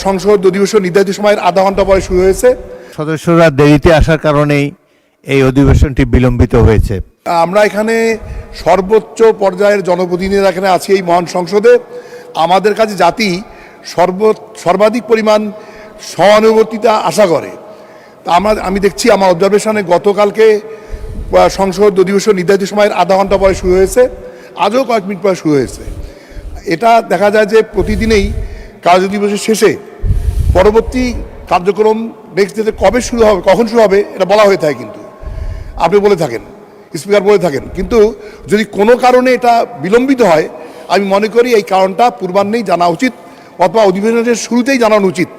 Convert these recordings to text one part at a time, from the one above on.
সংসদ অধিবেশন নির্ধারিত সময়ের আধা ঘন্টা পরে শুরু হয়েছে। সদস্যরা দেরিতে আসার কারণেই এই অধিবেশনটি বিলম্বিত হয়েছে। আমরা এখানে সর্বোচ্চ পর্যায়ের জনপ্রতিনিধিরা এখানে আছি এই মহান সংসদে। আমাদের কাছে জাতি সর্বাধিক পরিমাণ সহানুভূতিতা আশা করে। আমি দেখছি আমার অবজারভেশনে গতকালকে সংসদ অধিবেশন নির্ধারিত সময়ের আধা ঘন্টা পরে শুরু হয়েছে, আজও কয়েক মিনিট পরে শুরু হয়েছে। এটা দেখা যায় যে প্রতিদিনেই কার্য দিবসের শেষে পরবর্তী কার্যক্রম নেক্সট ডেতে কবে শুরু হবে, কখন শুরু হবে এটা বলা হয়ে থাকে, কিন্তু আপনি বলে থাকেন, স্পিকার বলে থাকেন, কিন্তু যদি কোনো কারণে এটা বিলম্বিত হয় আমি মনে করি এই কারণটা পূর্বাহ্নেই জানা উচিত অথবা অধিবেশনের শুরুতেই জানানো উচিত।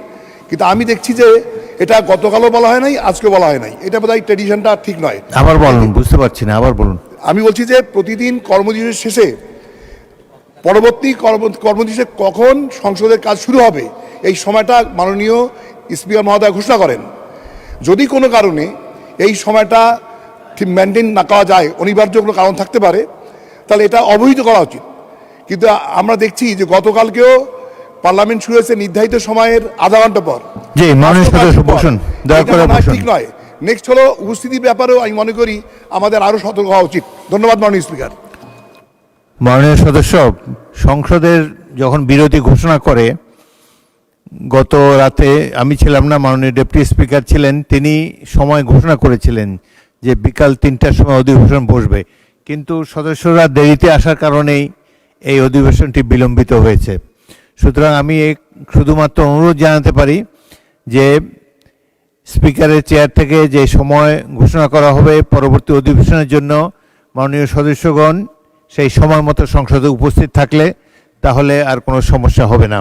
কিন্তু আমি দেখছি যে এটা গতকালও বলা হয় নাই, আজকেও বলা হয় নাই। এটা বোধহয় ট্রেডিশনটা ঠিক নয়। আবার বলুন, বুঝতে পারছি না, আবার বলুন। আমি বলছি যে প্রতিদিন কর্মদিবসের শেষে পরবর্তী কর্মদিবসে কখন সংসদের কাজ শুরু হবে এই সময়টা মাননীয় স্পিকার মহোদয় ঘোষণা করেন। যদি কোনো কারণে এই সময়টা ঠিক মেনটেন না করা যায়, অনিবার্য কোনো কারণ থাকতে পারে, তাহলে এটা অবহিত করা উচিত। কিন্তু আমরা দেখছি যে গতকালকেও পার্লামেন্ট শুরু হয়েছে নির্ধারিত সময়ের আধা ঘন্টা পর। ঠিক নয়। নেক্সট হলো উপস্থিতির ব্যাপারেও আমি মনে করি আমাদের আরও সতর্ক হওয়া উচিত। ধন্যবাদ মাননীয় স্পিকার। মাননীয় সদস্য, সংসদের যখন বিরতি ঘোষণা করে, গত রাতে আমি ছিলাম না, মাননীয় ডেপুটি স্পিকার ছিলেন, তিনি সময় ঘোষণা করেছিলেন যে বিকাল 3টার সময় অধিবেশন বসবে, কিন্তু সদস্যরা দেরিতে আসার কারণেই এই অধিবেশনটি বিলম্বিত হয়েছে। সুতরাং আমি শুধুমাত্র অনুরোধ জানাতে পারি যে স্পিকারের চেয়ার থেকে যে সময় ঘোষণা করা হবে পরবর্তী অধিবেশনের জন্য, মাননীয় সদস্যগণ সেই সময় মতো সংসদে উপস্থিত থাকলে তাহলে আর কোনো সমস্যা হবে না।